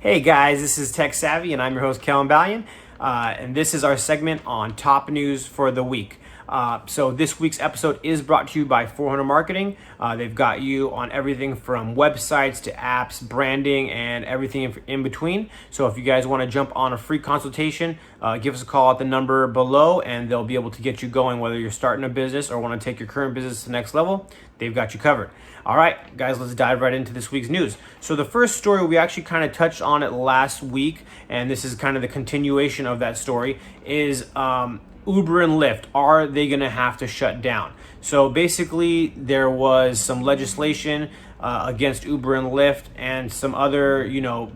Hey guys, this is Tech Savvy and I'm your host Kelin, and this is our segment on top news for the week. So this week's episode is brought to you by 400 Marketing. They've got you on everything from websites to apps, branding, and everything in between. So if you guys want to jump on a free consultation, give us a call at the number below and they'll be able to get you going, whether you're starting a business or want to take your current business to the next level. They've got you covered. All right, guys, let's dive right into this week's news. So the first story, we actually kind of touched on it last week, and this is kind of the continuation of that story, is Uber and Lyft. Are they going to have to shut down? So basically, there was some legislation against Uber and Lyft and some other,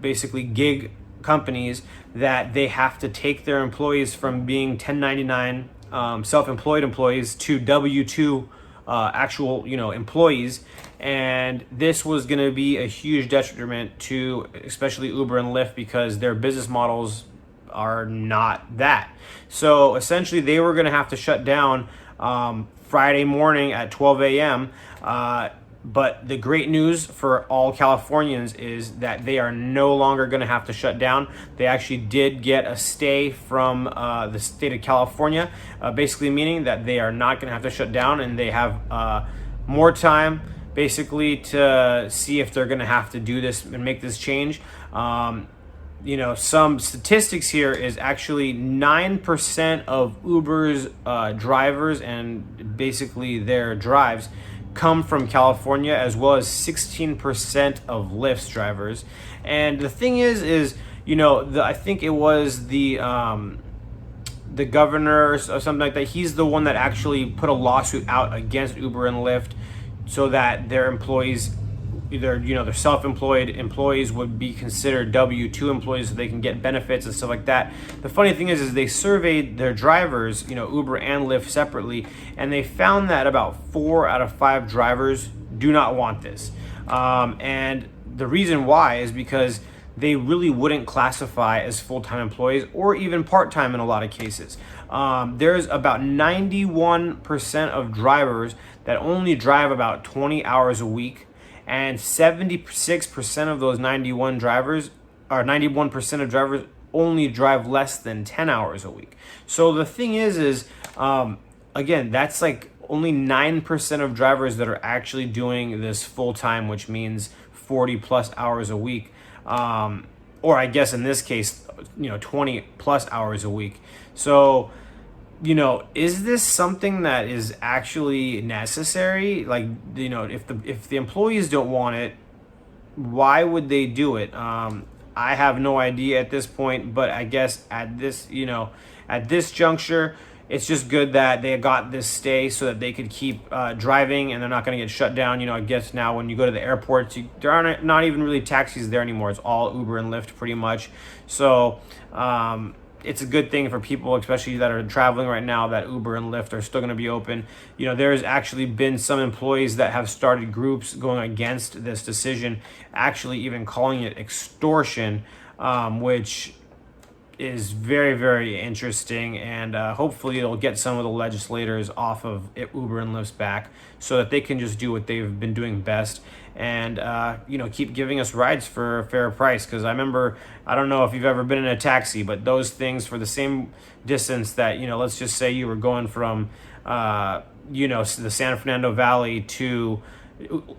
basically gig companies that they have to take their employees from being 1099 self-employed employees to W-2 actual employees, and this was going to be a huge detriment to especially Uber and Lyft because their business models are not that. So essentially they were going to have to shut down Friday morning at 12 a.m. But the great news for all Californians is that they are no longer going to have to shut down. They actually did get a stay from the state of California, basically meaning that they are not going to have to shut down, and they have more time basically to see if they're going to have to do this and make this change. Some statistics here is actually 9% of Uber's drivers and basically their drives come from California, as well as 16% of Lyft's drivers. And the thing is I think it was the governor or something like that. He's the one that actually put a lawsuit out against Uber and Lyft so that their employees, either their self-employed employees, would be considered W-2 employees so they can get benefits and stuff like that. The funny thing is they surveyed their drivers, Uber and Lyft separately, and they found that about 4 out of 5 drivers do not want this. And the reason why is because they really wouldn't classify as full-time employees or even part-time in a lot of cases. There's about 91% of drivers that only drive about 20 hours a week, and 76% of those 91% of drivers only drive less than 10 hours a week. So the thing is again, that's like only 9% of drivers that are actually doing this full time, which means 40 plus hours a week. Or I guess in this case, 20 plus hours a week. So, is this something that is actually necessary? Like, if the employees don't want it, why would they do it? I have no idea at this point, but I guess at this juncture, it's just good that they got this stay so that they could keep driving and they're not going to get shut down. I guess now when you go to the airports, there are not even really taxis there anymore. It's all Uber and Lyft pretty much. So it's a good thing for people, especially that are traveling right now, that Uber and Lyft are still going to be open. There's actually been some employees that have started groups going against this decision, actually even calling it extortion, which is very, very interesting, and hopefully it'll get some of the legislators off of Uber and Lyft's back so that they can just do what they've been doing best and keep giving us rides for a fair price. Because I remember, I don't know if you've ever been in a taxi, but those things for the same distance that let's just say you were going from the San Fernando Valley to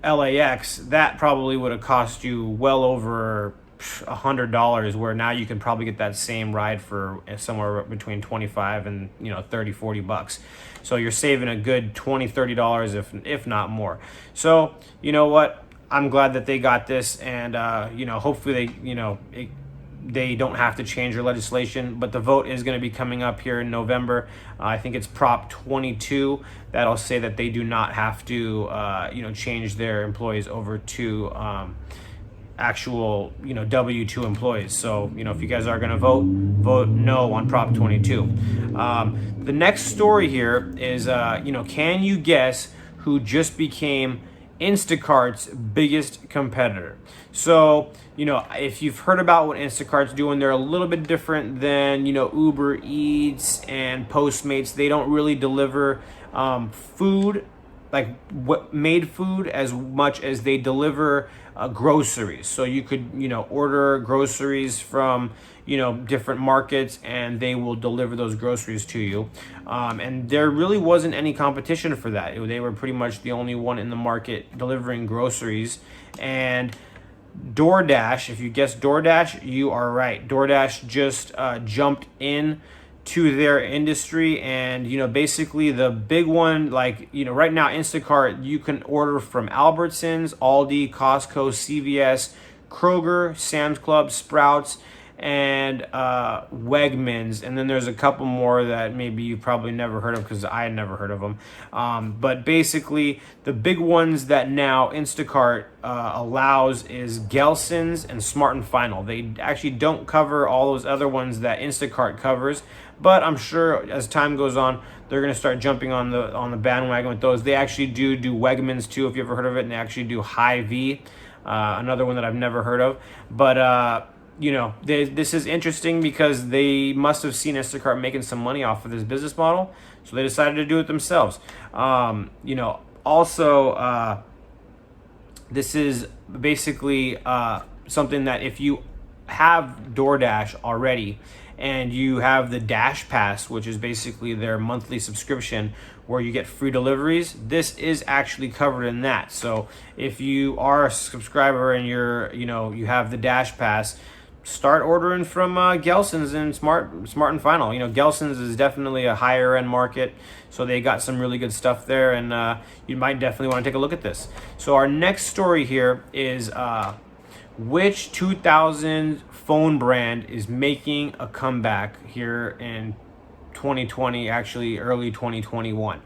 LAX, that probably would have cost you well over $100, where now you can probably get that same ride for somewhere between 25 and 30, 40 bucks. So you're saving a good $20, $30 if not more. So what, I'm glad that they got this, and hopefully they don't have to change their legislation, but the vote is going to be coming up here in November. I think it's Prop 22 that'll say that they do not have to change their employees over to actual W-2 employees. So if you guys are going to vote no on Prop 22. The next story here is can you guess who just became Instacart's biggest competitor? So if you've heard about what Instacart's doing, they're a little bit different than Uber Eats and Postmates. They don't really deliver food, like what made food, as much as they deliver groceries. So you could, order groceries from, different markets, and they will deliver those groceries to you. And there really wasn't any competition for that. They were pretty much the only one in the market delivering groceries. And DoorDash, if you guessed DoorDash, you are right. DoorDash just jumped in to their industry, and basically the big one, like right now, Instacart, you can order from Albertsons, Aldi, Costco, CVS, Kroger, Sam's Club, Sprouts, and Wegmans, and then there's a couple more that maybe you probably never heard of, because I had never heard of them. But basically, the big ones that now Instacart allows is Gelson's and Smart and Final. They actually don't cover all those other ones that Instacart covers, but I'm sure as time goes on, they're going to start jumping on the bandwagon with those. They actually do Wegmans too, if you ever heard of it, and they actually do Hy-Vee, another one that I've never heard of. But this is interesting because they must have seen Instacart making some money off of this business model, so they decided to do it themselves. Also, this is basically something that if you have DoorDash already and you have the Dash Pass, which is basically their monthly subscription where you get free deliveries, this is actually covered in that. So if you are a subscriber and you have the Dash Pass, start ordering from Gelson's and Smart and Final. Gelson's is definitely a higher end market, so they got some really good stuff there, and you might definitely want to take a look at this. So our next story here is which 2000 phone brand is making a comeback here in 2020, actually early 2021.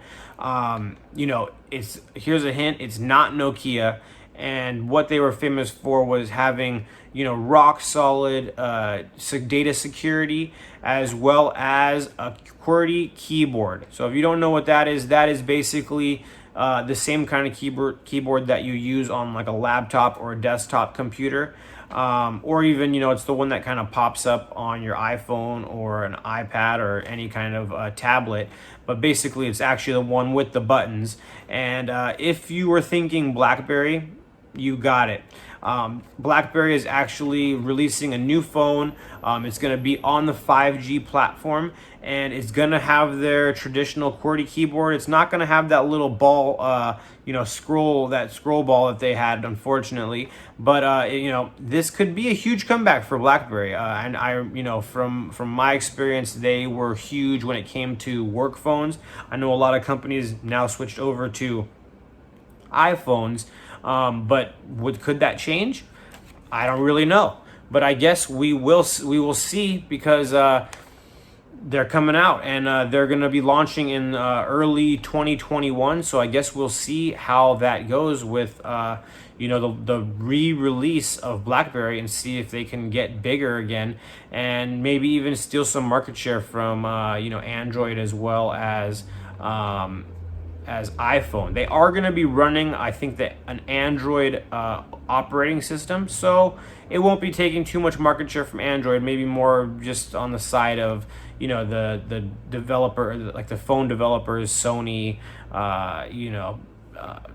Here's a hint, it's not Nokia. And what they were famous for was having, rock solid data security, as well as a QWERTY keyboard. So if you don't know what that is basically the same kind of keyboard that you use on like a laptop or a desktop computer. Or even, it's the one that kind of pops up on your iPhone or an iPad or any kind of tablet. But basically, it's actually the one with the buttons. And if you were thinking BlackBerry, you got it. BlackBerry is actually releasing a new phone. It's going to be on the 5G platform, and it's going to have their traditional QWERTY keyboard. It's not going to have that little ball, scroll ball that they had, unfortunately. But this could be a huge comeback for BlackBerry. And from my experience, they were huge when it came to work phones. I know a lot of companies now switched over to iPhones. But could that change? I don't really know. But I guess we will see, because they're coming out, and they're going to be launching in early 2021. So I guess we'll see how that goes with the re-release of BlackBerry, and see if they can get bigger again, and maybe even steal some market share from Android as well as iPhone. They are going to be running, I think, an Android operating system, so it won't be taking too much market share from Android, maybe more just on the side of the developer, like the phone developers, Sony,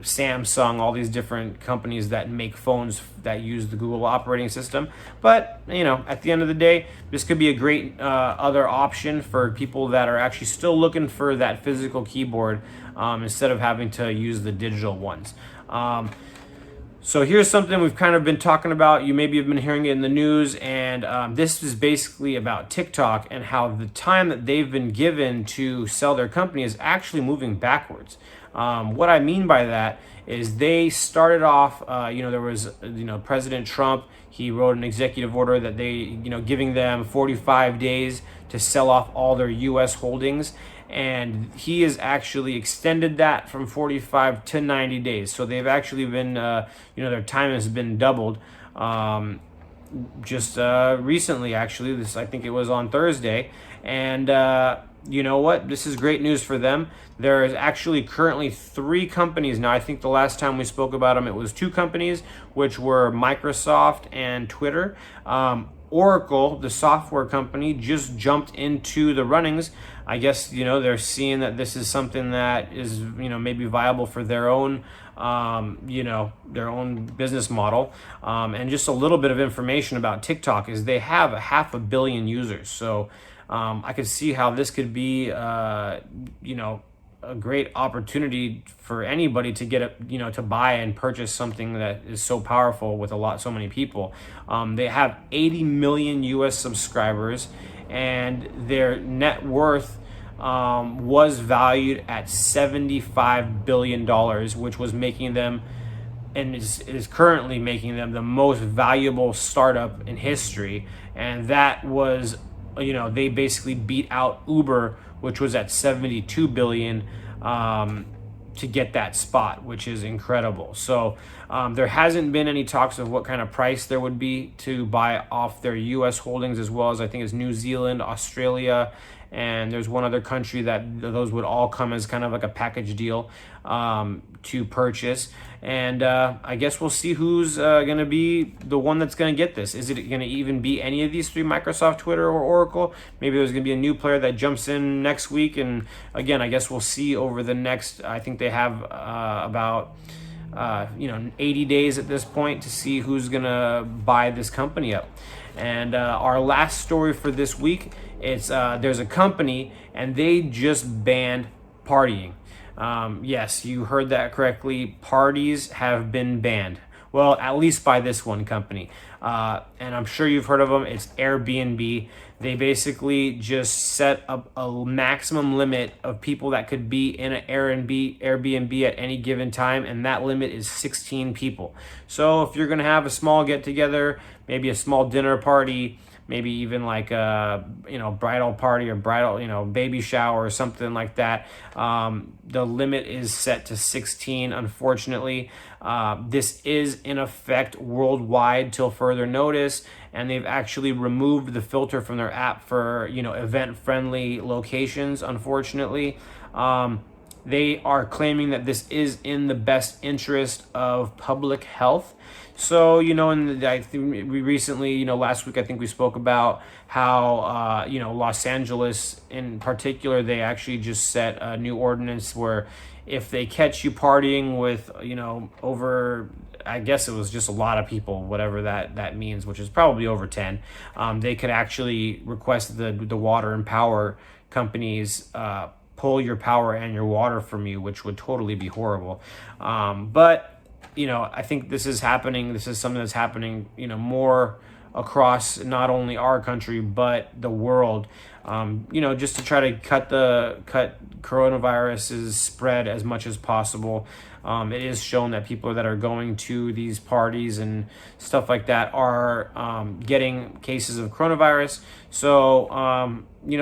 Samsung, all these different companies that make phones that use the Google operating system. But at the end of the day, this could be a great other option for people that are actually still looking for that physical keyboard, instead of having to use the digital ones. So here's something we've kind of been talking about. You maybe have been hearing it in the news, and this is basically about TikTok and how the time that they've been given to sell their company is actually moving backwards. What I mean by that is they started off, there was, President Trump, he wrote an executive order that they, giving them 45 days to sell off all their U.S. holdings. And he has actually extended that from 45 to 90 days. So they've actually been, their time has been doubled. Just recently, actually, I think it was on Thursday. And you know what? This is great news for them. There is actually currently 3 companies now. I think the last time we spoke about them, it was 2 companies, which were Microsoft and Twitter. Oracle, the software company, just jumped into the runnings. I guess, they're seeing that this is something that is, maybe viable for their own, their own business model. And just a little bit of information about TikTok is they have 500 million users. So I could see how this could be, a great opportunity for anybody to get to buy and purchase something that is so powerful with so many people. They have 80 million US subscribers, and their net worth was valued at $75 billion, which was making them, and is currently making them, the most valuable startup in history. And that was, they basically beat out Uber, which was at 72 billion, to get that spot, which is incredible. So there hasn't been any talks of what kind of price there would be to buy off their US holdings, as well as I think it's New Zealand, Australia, and there's one other country that those would all come as kind of like a package deal to purchase. And I guess we'll see who's going to be the one that's going to get this. Is it going to even be any of these three, Microsoft, Twitter, or Oracle? Maybe there's going to be a new player that jumps in next week. And again, I guess we'll see over the next, I think they have about 80 days at this point to see who's going to buy this company up. And our last story for this week, it's there's a company and they just banned partying. Yes, you heard that correctly. Parties have been banned. Well, at least by this one company. And I'm sure you've heard of them. It's Airbnb. They basically just set up a maximum limit of people that could be in an Airbnb at any given time, and that limit is 16 people. So if you're going to have a small get-together, maybe a small dinner party, maybe even like a bridal party or bridal baby shower or something like that, the limit is set to 16. Unfortunately, this is in effect worldwide till further notice, and they've actually removed the filter from their app for event-friendly locations. Unfortunately, they are claiming that this is in the best interest of public health. So, I think we recently, last week, I think we spoke about how, Los Angeles in particular, they actually just set a new ordinance where if they catch you partying with, over, I guess it was just a lot of people, whatever that means, which is probably over 10, they could actually request the water and power companies pull your power and your water from you, which would totally be horrible. But I think this is happening. This is something that's happening, more across not only our country but the world. Just to try to cut coronavirus's spread as much as possible. It is shown that people that are going to these parties and stuff like that are getting cases of coronavirus. So, do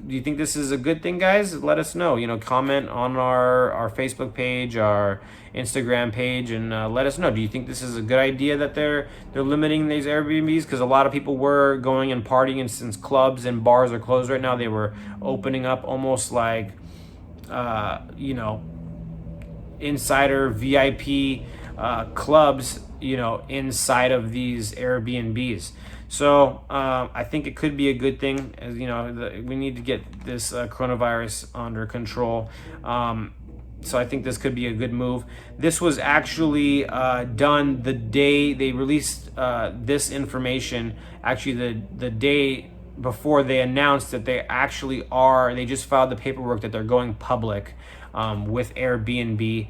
you think this is a good thing, guys? Let us know. Comment on our Facebook page, our Instagram page, and let us know. Do you think this is a good idea that they're limiting these Airbnbs? Because a lot of people were going and partying, and since clubs and bars are closed right now, they were opening up almost like, insider VIP clubs, inside of these Airbnbs. So I think it could be a good thing. As we need to get this coronavirus under control. So I think this could be a good move. This was actually done the day they released this information. Actually, the day before they announced that they just filed the paperwork that they're going public with Airbnb.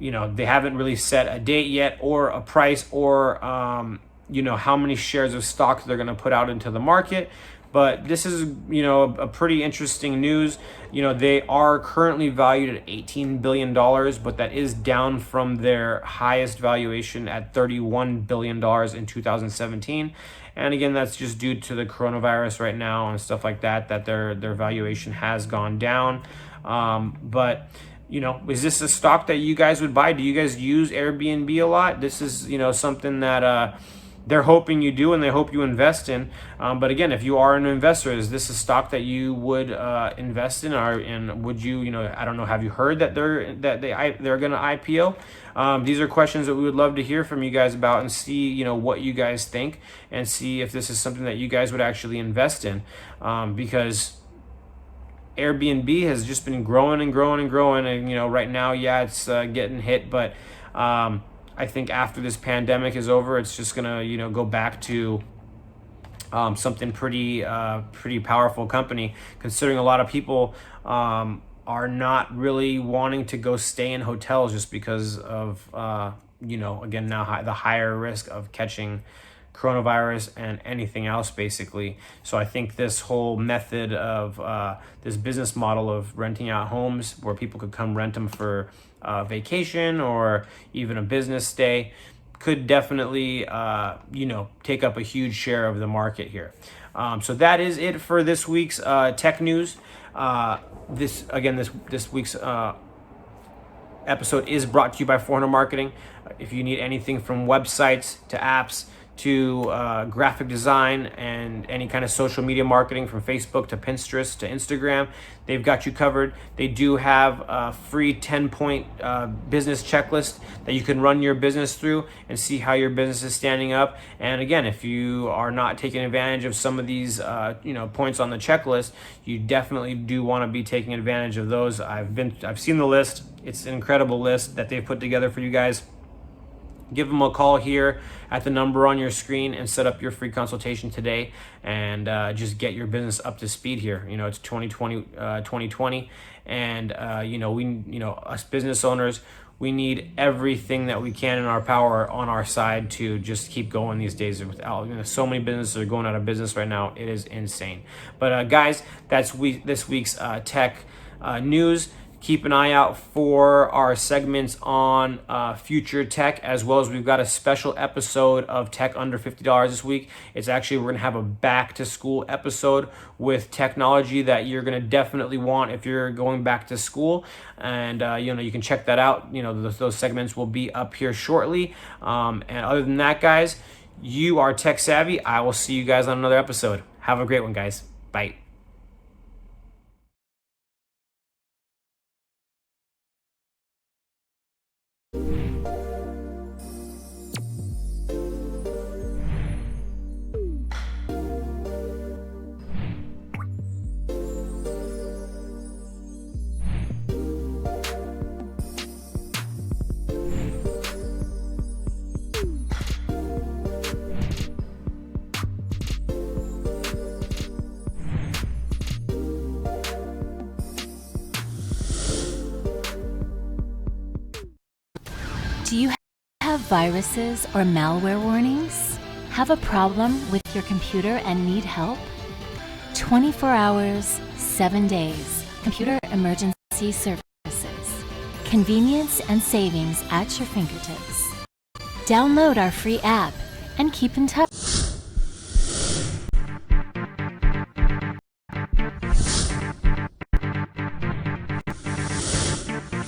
They haven't really set a date yet or a price or how many shares of stock they're going to put out into the market. But this is, a pretty interesting news. They are currently valued at $18 billion, but that is down from their highest valuation at $31 billion in 2017. And again, that's just due to the coronavirus right now and stuff like that their valuation has gone down. But is this a stock that you guys would buy? Do you guys use Airbnb a lot? This is, something that they're hoping you do and they hope you invest in. But again, if you are an investor, is this a stock that you would invest in? And would you, I don't know, have you heard that they're going to IPO? These are questions that we would love to hear from you guys about and see, what you guys think and see if this is something that you guys would actually invest in. Because Airbnb has just been growing and growing and growing, and right now, yeah, it's getting hit, but I think after this pandemic is over, it's just gonna go back to something pretty powerful company, considering a lot of people are not really wanting to go stay in hotels just because of again, now the higher risk of catching coronavirus and anything else, basically. So I think this whole method of this business model of renting out homes where people could come rent them for vacation or even a business stay could definitely take up a huge share of the market here. So that is it for this week's tech news. This week's episode is brought to you by 400 Marketing. If you need anything from websites to apps to graphic design and any kind of social media marketing, from Facebook to Pinterest to Instagram, they've got you covered. They do have a free 10-point business checklist that you can run your business through and see how your business is standing up. And again, if you are not taking advantage of some of these points on the checklist, you definitely do want to be taking advantage of those. I've seen the list. It's an incredible list that they've put together for you guys. Give them a call here at the number on your screen and set up your free consultation today, and just get your business up to speed here. It's 2020, and us business owners, we need everything that we can in our power on our side to just keep going these days. Without so many businesses are going out of business right now. It is insane. But guys, that's this week's tech news. Keep an eye out for our segments on future tech, as well as we've got a special episode of Tech Under $50 this week. It's actually, we're going to have a back to school episode with technology that you're going to definitely want if you're going back to school. And, you can check that out. Those segments will be up here shortly. And other than that, guys, you are tech savvy. I will see you guys on another episode. Have a great one, guys. Bye. Do you have viruses or malware warnings? Have a problem with your computer and need help? 24 hours, 7 days. Computer emergency services. Convenience and savings at your fingertips. Download our free app and keep in touch.